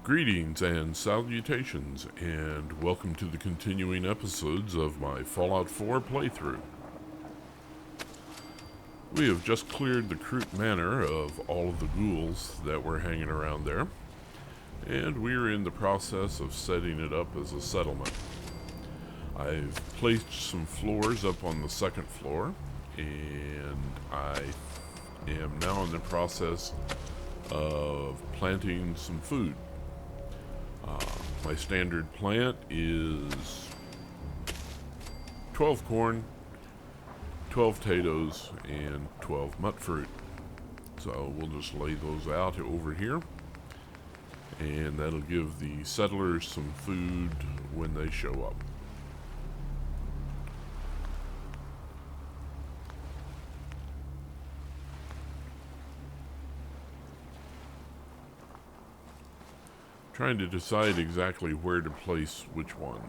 Greetings and salutations, and welcome to the continuing episodes of my Fallout 4 playthrough. We have just cleared the Croup Manor of all of the ghouls that were hanging around there, and we're in the process of setting it up as a settlement. I've placed some floors up on the second floor, and I am now in the process of planting some food. My standard plant is 12 corn, 12 potatoes, and 12 mut fruit. So we'll just lay those out over here, and that'll give the settlers some food when they show up. Trying to decide exactly where to place which one.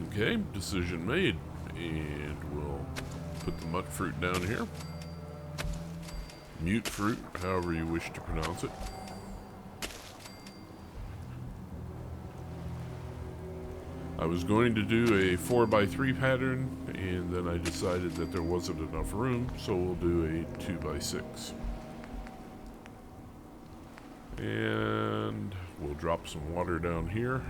Okay, decision made, and we'll put the mut fruit down here. Mute fruit, however you wish to pronounce it. I was going to do a 4x3 pattern, and then I decided that there wasn't enough room, so we'll do a 2x6. And we'll drop some water down here.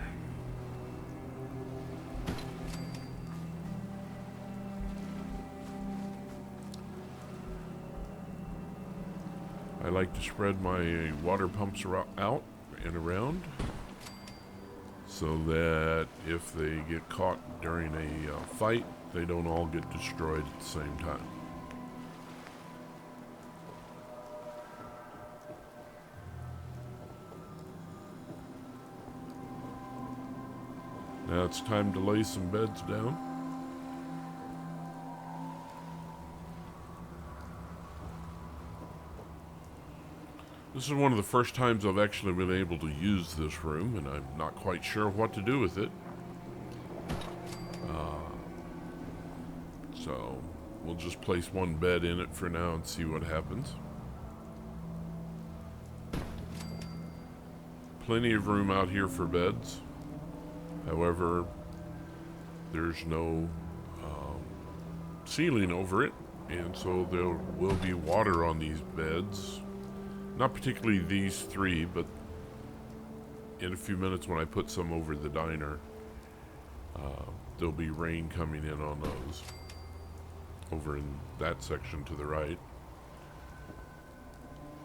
I like to spread my water pumps out and around, so that if they get caught during a fight, they don't all get destroyed at the same time. Now it's time to lay some beds down. This is one of the first times I've actually been able to use this room, and I'm not quite sure what to do with it. So we'll just place one bed in it for now and see what happens. Plenty of room out here for beds. However, there's no ceiling over it, and so there will be water on these beds. Not particularly these three, but in a few minutes when I put some over the diner, there'll be rain coming in on those. Over in that section to the right.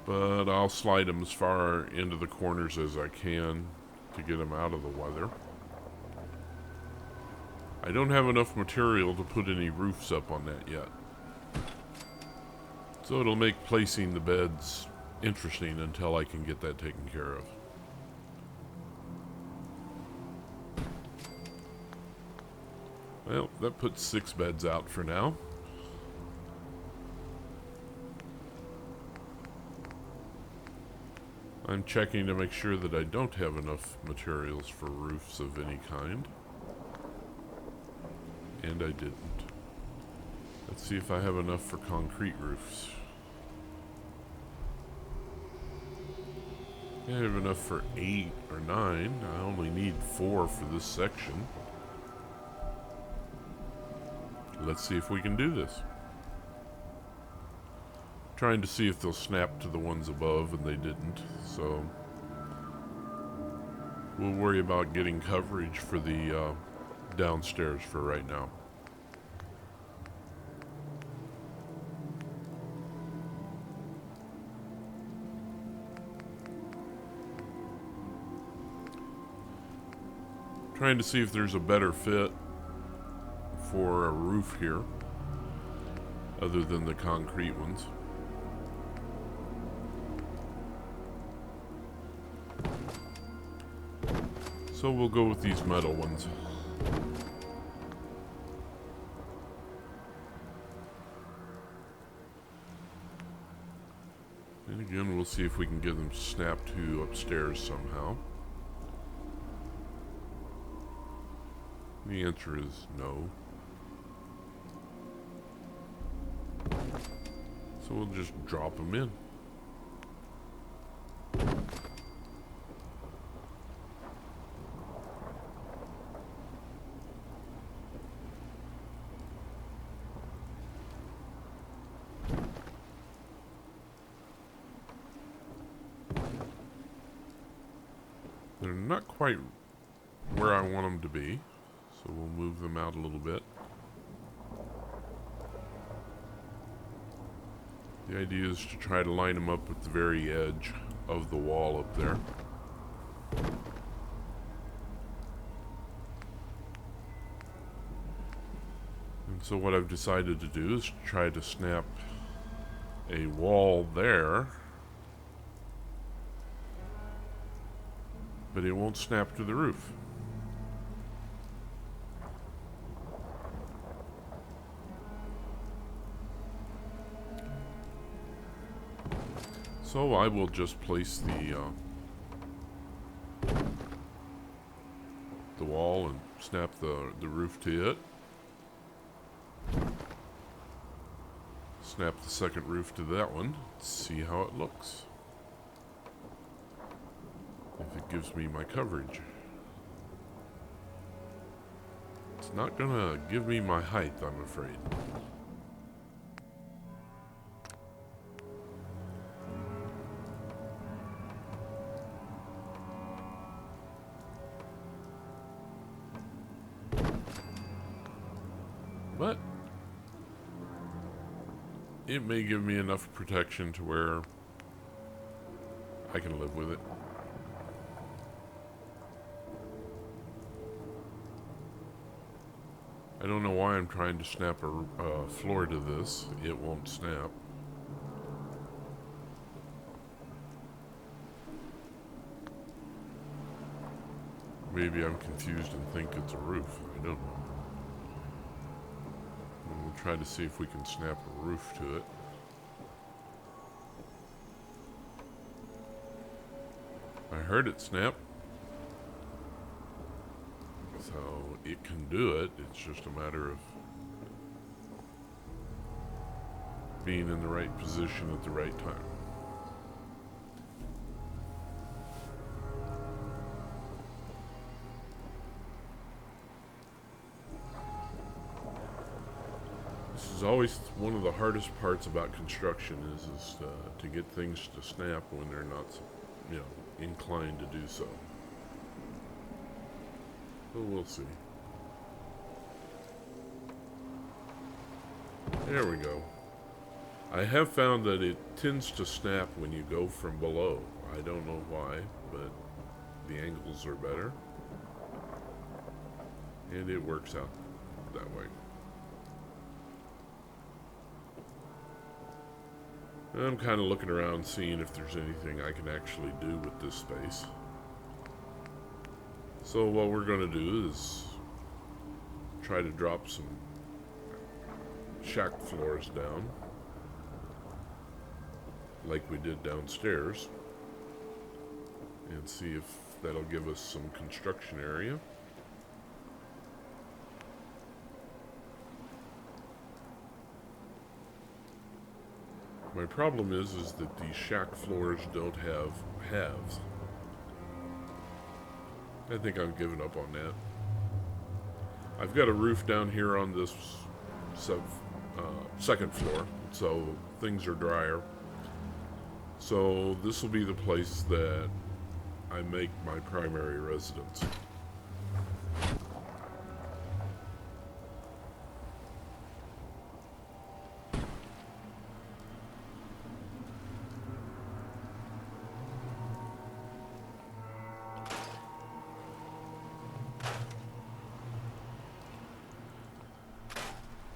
But I'll slide them as far into the corners as I can to get them out of the weather. I don't have enough material to put any roofs up on that yet. So it'll make placing the beds interesting until I can get that taken care of. Well, that puts 6 beds out for now. I'm checking to make sure that I don't have enough materials for roofs of any kind. And I didn't. Let's see if I have enough for concrete roofs. I have enough for 8 or 9. I only need 4 for this section. Let's see if we can do this. Trying to see if they'll snap to the ones above, and they didn't. So we'll worry about getting coverage for the downstairs for right now. Trying to see if there's a better fit for a roof here other than the concrete ones. So we'll go with these metal ones. And again, we'll see if we can get them snapped to upstairs somehow. The answer is no. So we'll just drop them in. They're not quite where I want them to be, so we'll move them out a little bit. The idea is to try to line them up at the very edge of the wall up there. And so what I've decided to do is try to snap a wall there, but it won't snap to the roof. So I will just place the wall and snap the roof to it. Snap the second roof to that one. See how it looks. If it gives me my coverage. It's not gonna give me my height, I'm afraid. But it may give me enough protection to where I can live with it. I don't know why I'm trying to snap a floor to this. It won't snap. Maybe I'm confused and think it's a roof. I don't know. We'll try to see if we can snap a roof to it. I heard it snap. So it can do it. It's just a matter of being in the right position at the right time. This is always one of the hardest parts about construction is to get things to snap when they're not, inclined to do so. But we'll see. There we go. I have found that it tends to snap when you go from below. I don't know why, but the angles are better. And it works out that way. I'm kind of looking around seeing if there's anything I can actually do with this space. So what we're going to do is try to drop some shack floors down like we did downstairs and see if that'll give us some construction area. My problem is that these shack floors don't have halves. I think I've given up on that. I've got a roof down here on this second floor, so things are drier. So this will be the place that I make my primary residence.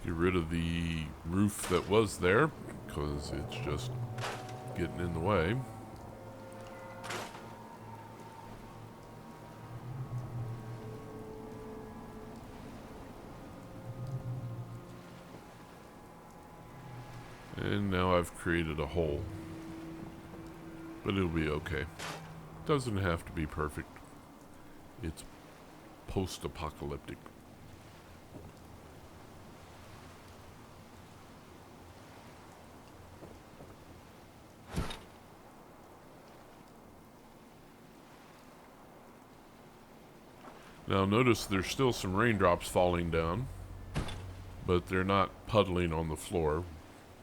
Get rid of the roof that was there because it's just getting in the way. And now I've created a hole. But it'll be okay. Doesn't have to be perfect. It's post-apocalyptic. Now notice there's still some raindrops falling down, but they're not puddling on the floor,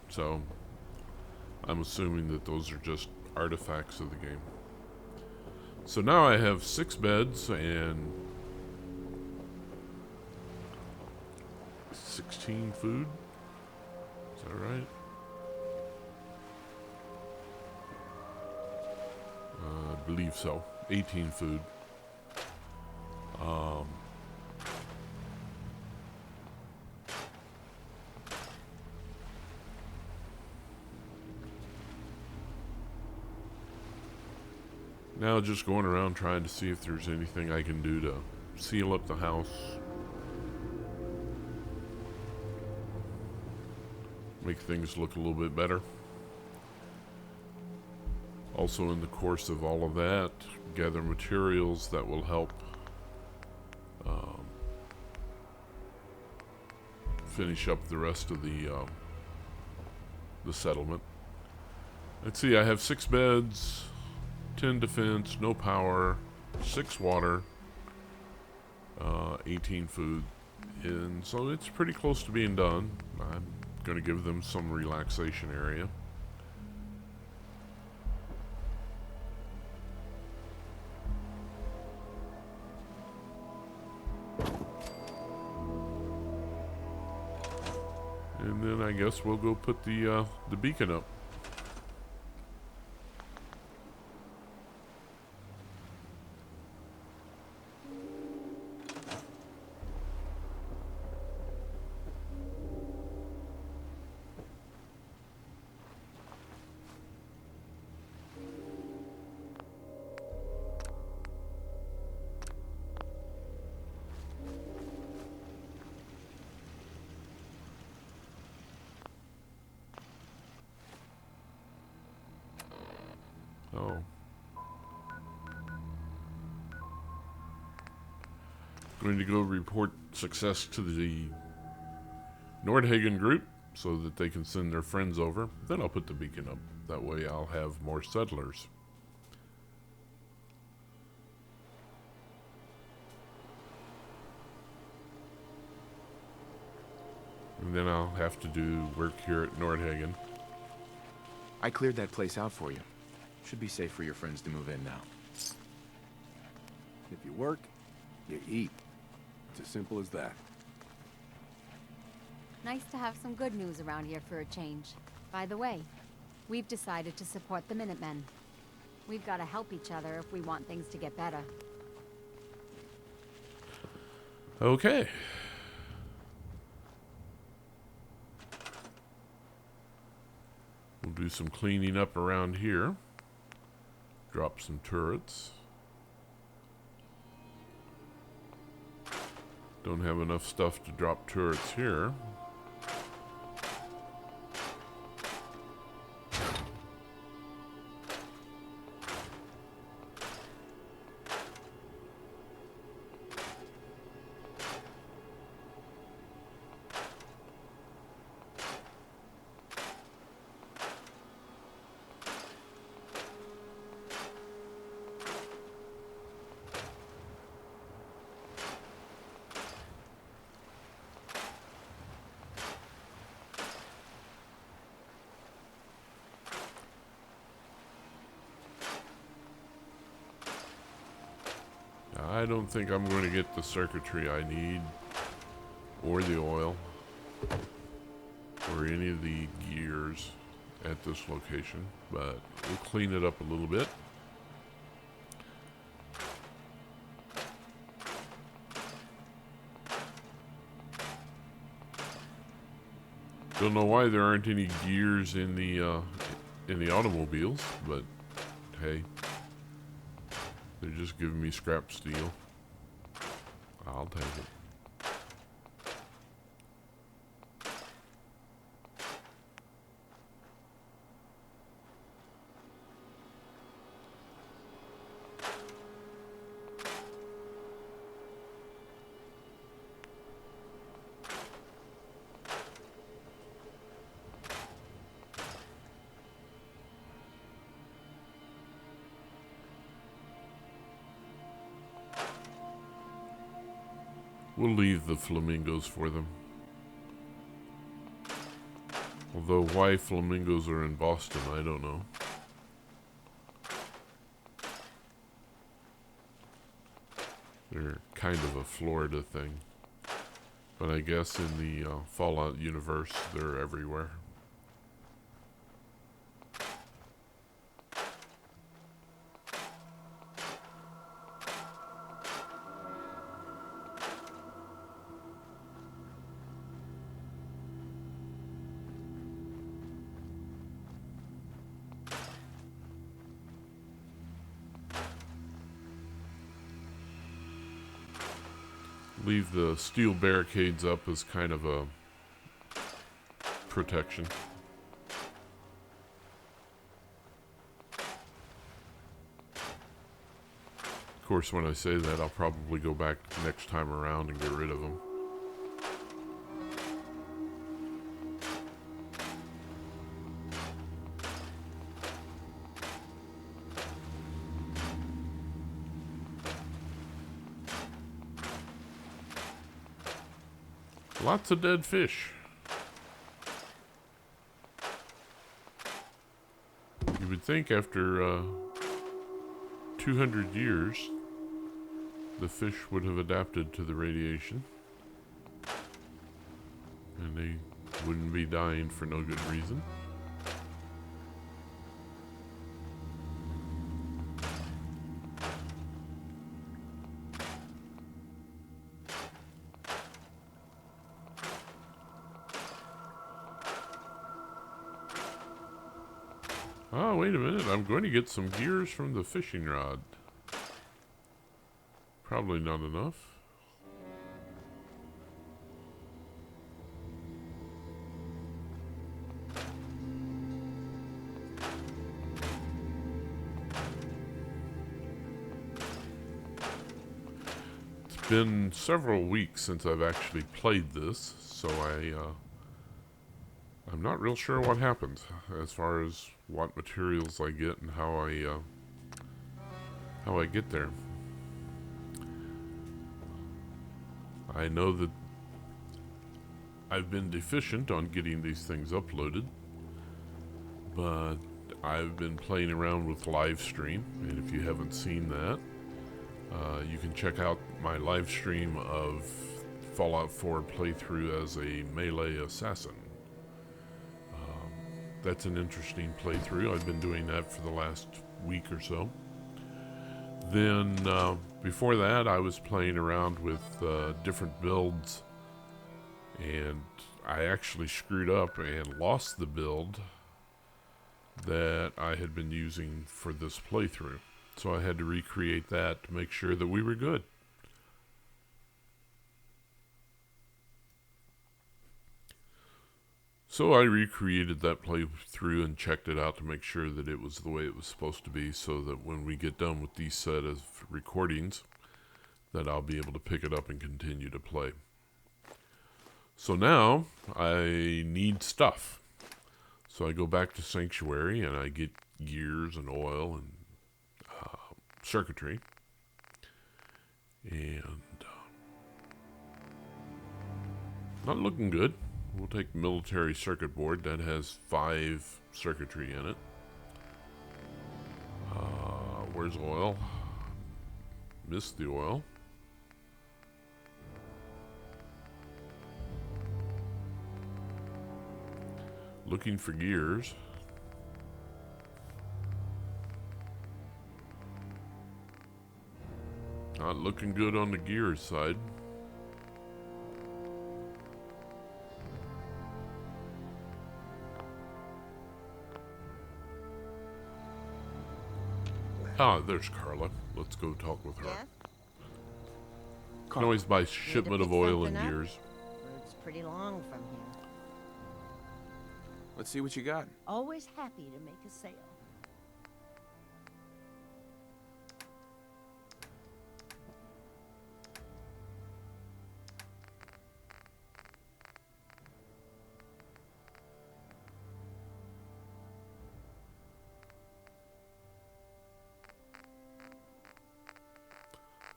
so I'm assuming that those are just artifacts of the game. So now I have 6 beds and 16 food. Is that right? I believe so. 18 food. Now just going around trying to see if there's anything I can do to seal up the house. Make things look a little bit better. Also in the course of all of that, gather materials that will help finish up the rest of the settlement. Let's see, I have 6 beds, 10 defense, no power, 6 water, 18 food, and so it's pretty close to being done. I'm going to give them some relaxation area. And then I guess we'll go put the beacon up. Oh. Going to go report success to the Nordhagen group so that they can send their friends over. Then I'll put the beacon up. That way I'll have more settlers. And then I'll have to do work here at Nordhagen. I cleared that place out for you. Should be safe for your friends to move in now. If you work, you eat. It's as simple as that. Nice to have some good news around here for a change. By the way, we've decided to support the Minutemen. We've got to help each other if we want things to get better. Okay. We'll do some cleaning up around here. Drop some turrets. Don't have enough stuff to drop turrets here. I don't think I'm going to get the circuitry I need, or the oil, or any of the gears at this location, but we'll clean it up a little bit. Don't know why there aren't any gears in the automobiles, but hey. They're just giving me scrap steel. I'll take it. We'll leave the flamingos for them. Although why flamingos are in Boston, I don't know. They're kind of a Florida thing. But I guess in the Fallout universe, they're everywhere. Leave the steel barricades up as kind of a protection. Of course, when I say that, I'll probably go back next time around and get rid of them. Lots of dead fish. You would think after 200 years, the fish would have adapted to the radiation. And they wouldn't be dying for no good reason. Oh, wait a minute. I'm going to get some gears from the fishing rod. Probably not enough. It's been several weeks since I've actually played this, so I'm not real sure what happened as far as what materials I get and how I get there. I know that I've been deficient on getting these things uploaded, but I've been playing around with live stream, and if you haven't seen that, you can check out my live stream of Fallout 4 playthrough as a melee assassin. That's an interesting playthrough. I've been doing that for the last week or so. Then, before that, I was playing around with different builds, and I actually screwed up and lost the build that I had been using for this playthrough. So I had to recreate that to make sure that we were good. So I recreated that playthrough and checked it out to make sure that it was the way it was supposed to be, so that when we get done with these set of recordings, that I'll be able to pick it up and continue to play. So now I need stuff. So I go back to Sanctuary and I get gears and oil and circuitry. And not looking good. We'll take military circuit board that has 5 circuitry in it. Where's oil? Missed the oil. Looking for gears. Not looking good on the gears side. Ah, there's Carla. Let's go talk with her. Yes? Can always buy shipment of oil and gears. It's pretty long from here. Let's see what you got. Always happy to make a sale.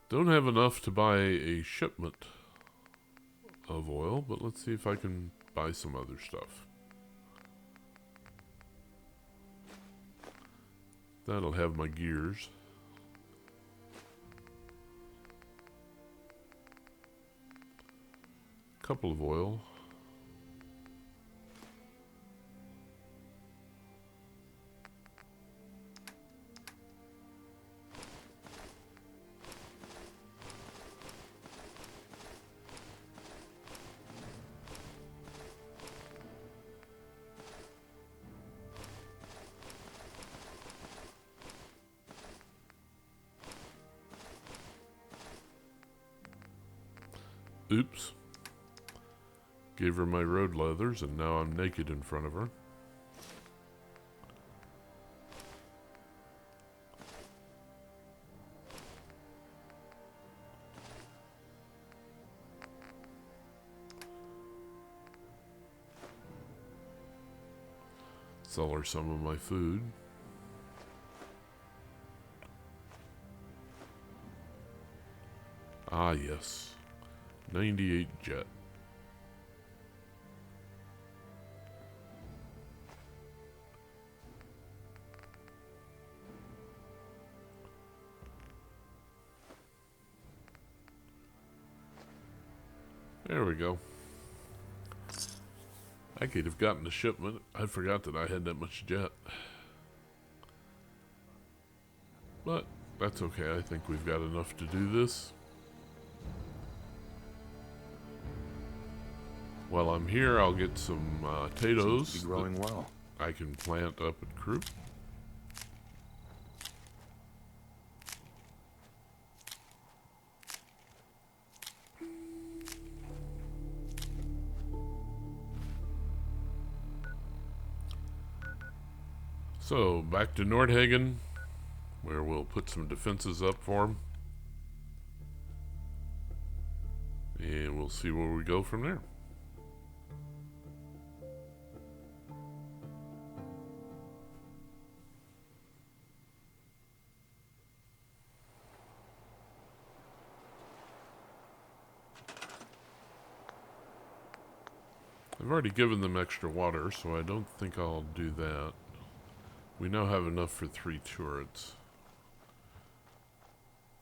Don't have enough to buy a shipment. of oil, but let's see if I can buy some other stuff. That'll have my gears. Couple of oil. Oops. Gave her my road leathers, and now I'm naked in front of her. Sell her some of my food. Ah, yes. 98 jet. There we go. I could have gotten the shipment. I forgot that I had that much jet. But that's okay. I think we've got enough to do this. While I'm here, I'll get some potatoes. Seems to be growing well. I can plant up at Croup. So, back to Nordhagen, where we'll put some defenses up for them. And we'll see where we go from there. I've already given them extra water, so I don't think I'll do that. We now have enough for 3 turrets.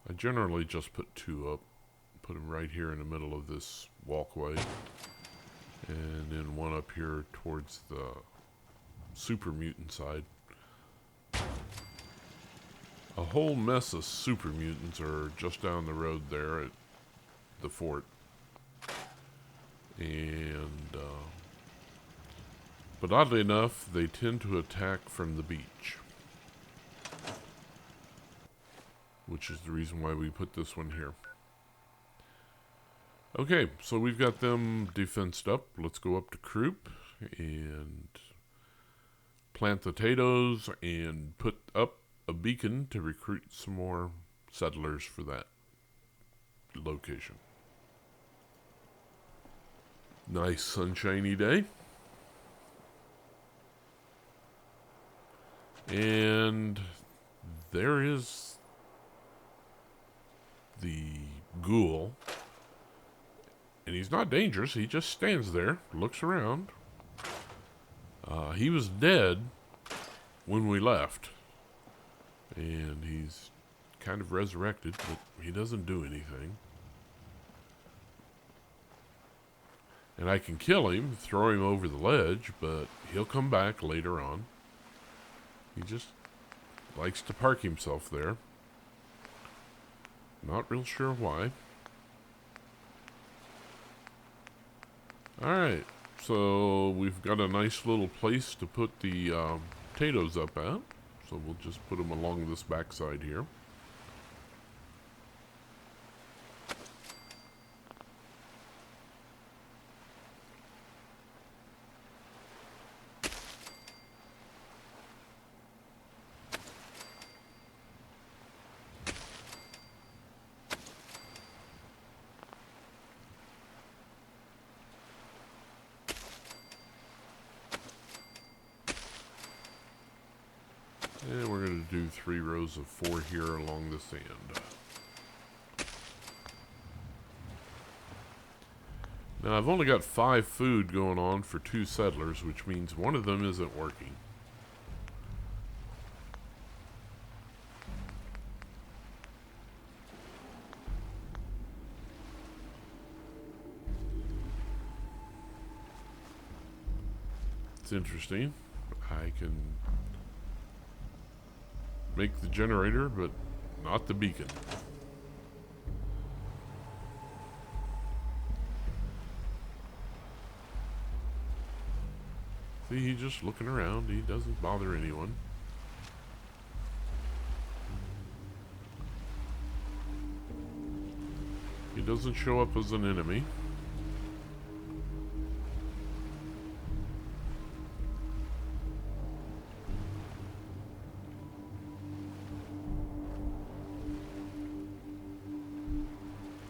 I generally just put 2 up. Put them right here in the middle of this walkway. And then 1 up here towards the super mutant side. A whole mess of super mutants are just down the road there at the fort. And, but oddly enough, they tend to attack from the beach. Which is the reason why we put this one here. Okay, so we've got them defensed up. Let's go up to Croup and plant potatoes and put up a beacon to recruit some more settlers for that location. Nice sunshiny day. And there is the ghoul. And he's not dangerous. He just stands there, looks around. He was dead when we left. And he's kind of resurrected, but he doesn't do anything. And I can kill him, throw him over the ledge, but he'll come back later on. He just likes to park himself there. Not real sure why. Alright, so we've got a nice little place to put the potatoes up at. So we'll just put them along this backside here. And we're going to do 3 rows of 4 here along this end. Now, I've only got 5 food going on for 2 settlers, which means one of them isn't working. It's interesting. I can make the generator, but not the beacon. See, he's just looking around. He doesn't bother anyone. He doesn't show up as an enemy.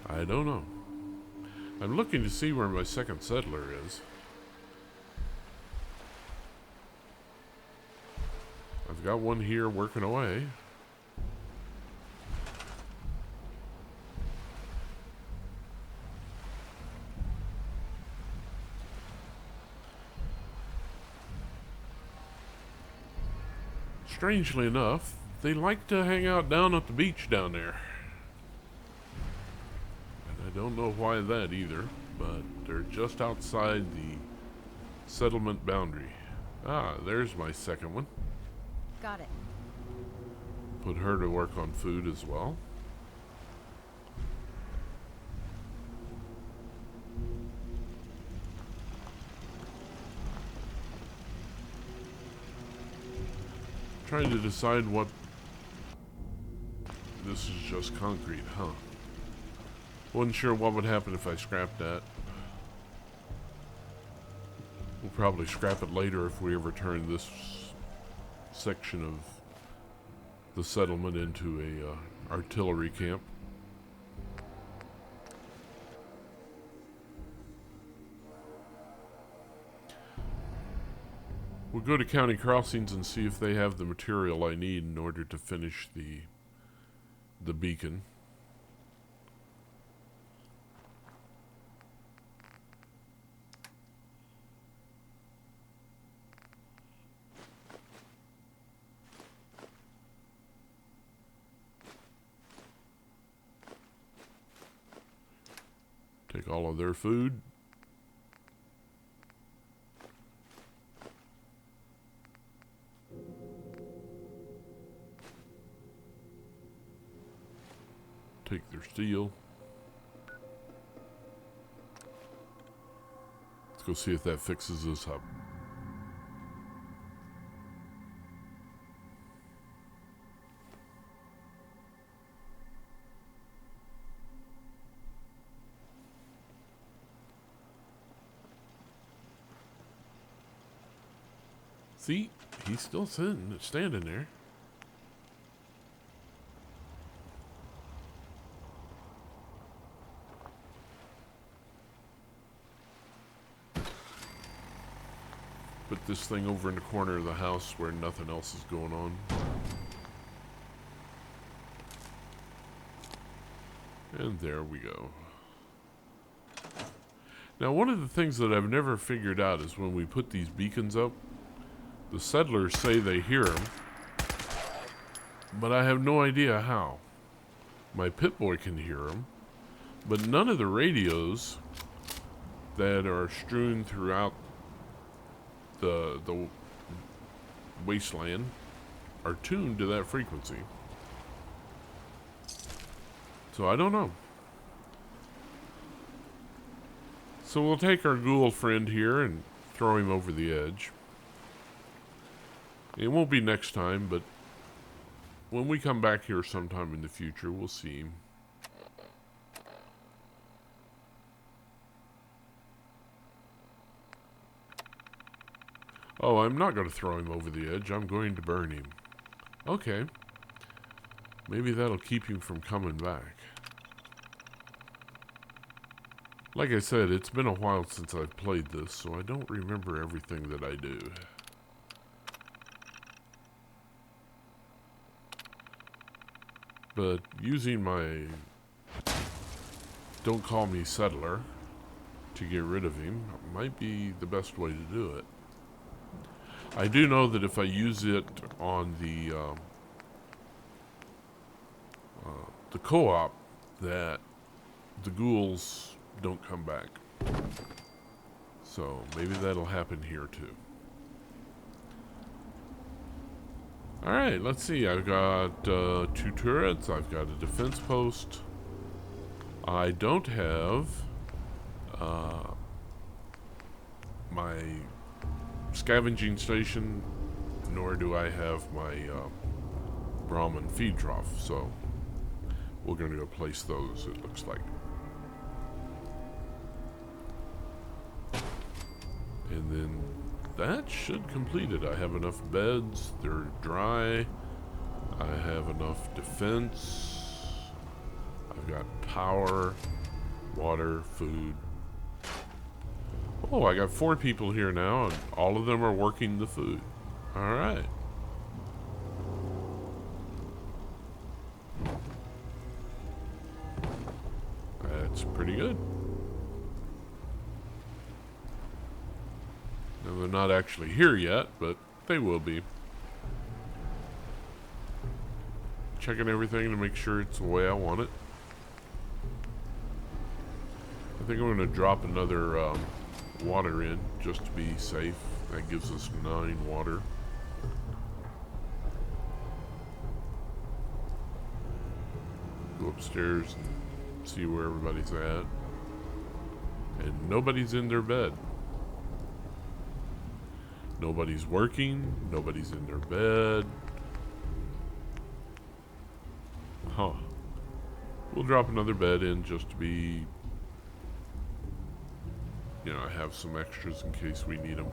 I don't know. I'm looking to see where my second settler is. I've got one here working away. Strangely enough, they like to hang out down at the beach down there. And I don't know why that either, but they're just outside the settlement boundary. Ah, there's my second one. Got it. Put her to work on food as well. Trying to decide what... This is just concrete, huh? Wasn't sure what would happen if I scrapped that. We'll probably scrap it later if we ever turn this section of the settlement into a artillery camp. We'll go to County Crossings and see if they have the material I need in order to finish the beacon. Take all of their food. Take their steel. Let's go see if that fixes this hub. See, he's still standing there. Put this thing over in the corner of the house where nothing else is going on. And there we go. Now, one of the things that I've never figured out is when we put these beacons up, the settlers say they hear them, but I have no idea how. My Pip-Boy can hear them, but none of the radios that are strewn throughout the wasteland are tuned to that frequency. So I don't know. So we'll take our ghoul friend here and throw him over the edge. It won't be next time, but when we come back here sometime in the future, we'll see him. Oh, I'm not going to throw him over the edge. I'm going to burn him. Okay. Maybe that'll keep him from coming back. Like I said, it's been a while since I've played this, so I don't remember everything that I do. But using my Don't Call Me Settler to get rid of him might be the best way to do it. I do know that if I use it on the co-op, that the ghouls don't come back. So maybe that'll happen here too. Alright, let's see. I've got 2 turrets. I've got a defense post. I don't have my scavenging station, nor do I have my Brahmin feed trough, so we're going to go place those, it looks like. And then that should complete it. I have enough beds, they're dry, I have enough defense, I've got power, water, food. Oh, I got 4 people here now, and all of them are working the food. Alright. That's pretty good. Now, they're not actually here yet, but they will be. Checking everything to make sure it's the way I want it. I think I'm going to drop another water in just to be safe. That gives us 9 water. Go upstairs and see where everybody's at. And nobody's in their bed. Nobody's working. Nobody's in their bed. Huh. We'll drop another bed in just to be... You know, I have some extras in case we need them.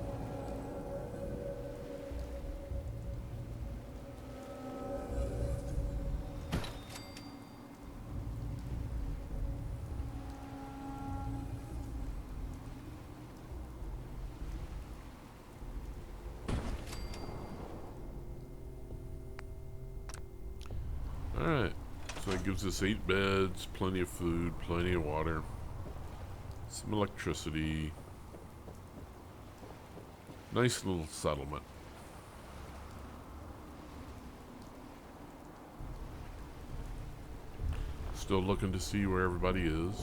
Alright, so that gives us 8 beds, plenty of food, plenty of water, some electricity. Nice little settlement. Still looking to see where everybody is.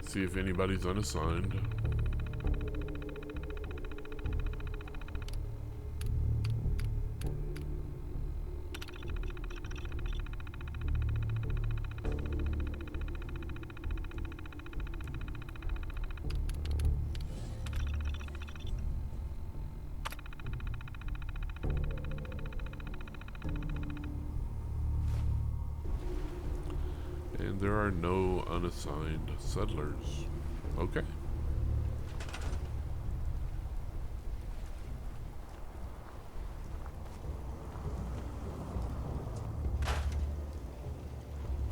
See if anybody's unassigned. And there are no unassigned settlers. Okay.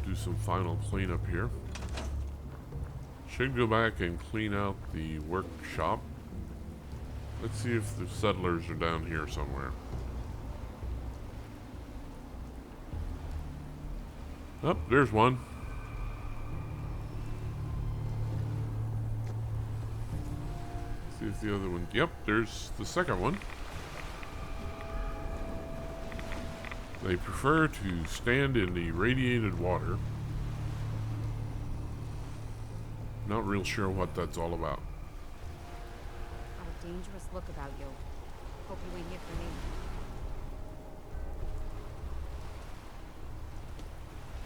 Do some final cleanup here. Should go back and clean out the workshop. Let's see if the settlers are down here somewhere. Oh, there's one. See if the other one... Yep, there's the second one. They prefer to stand in the radiated water. Not real sure what that's all about. Got a dangerous look about you. Hope you ain't here for me.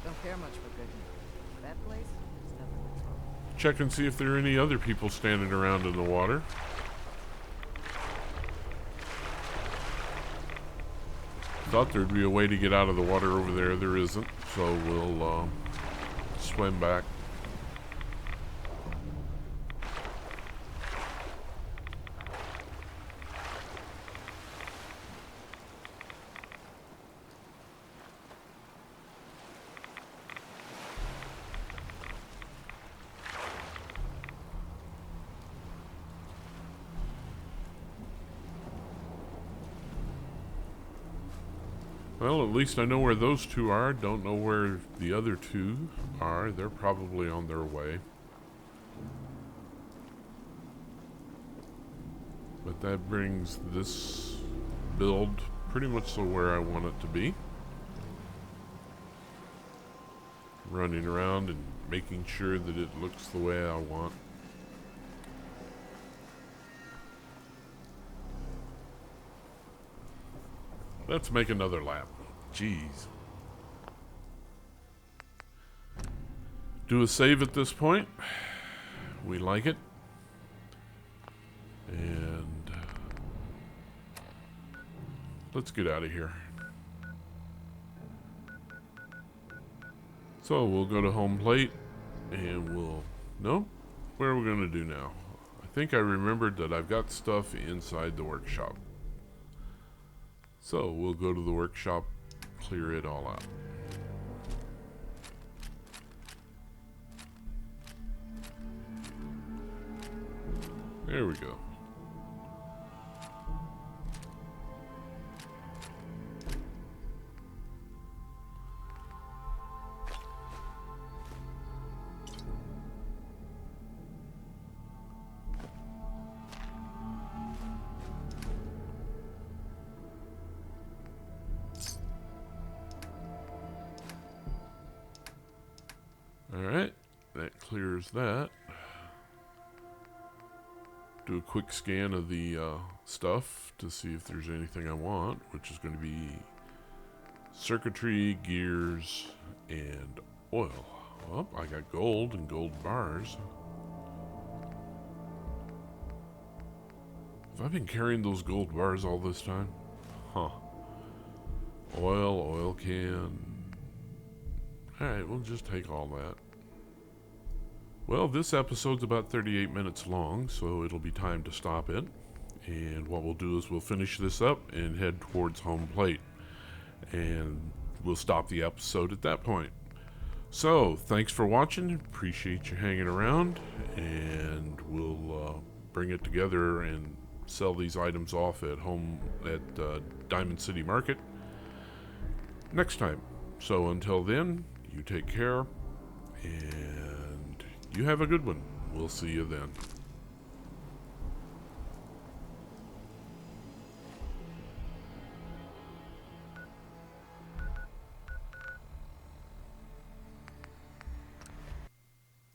Don't care much for good news. That place is nothing but trouble. Check and see if there are any other people standing around in the water. Thought there'd be a way to get out of the water over there. There isn't, so we'll swim back. Well, at least I know where those two are. Don't know where the other two are. They're probably on their way. But that brings this build pretty much to where I want it to be. Running around and making sure that it looks the way I want. Let's make another lap. Jeez. Do a save at this point. We like it. And let's get out of here. So we'll go to home plate and we'll... No? What are we going to do now? I think I remembered that I've got stuff inside the workshop. So we'll go to the workshop, clear it all out. There we go. Alright, that clears that. Do a quick scan of the stuff to see if there's anything I want, which is going to be circuitry, gears, and oil. Well, I got gold and gold bars. Have I been carrying those gold bars all this time? Huh. Oil can. Alright, we'll just take all that. Well, this episode's about 38 minutes long, so it'll be time to stop it. And what we'll do is we'll finish this up and head towards home plate. And we'll stop the episode at that point. So, thanks for watching. Appreciate you hanging around. And we'll bring it together and sell these items off at home at Diamond City Market next time. So, until then, you take care. And you have a good one. We'll see you then.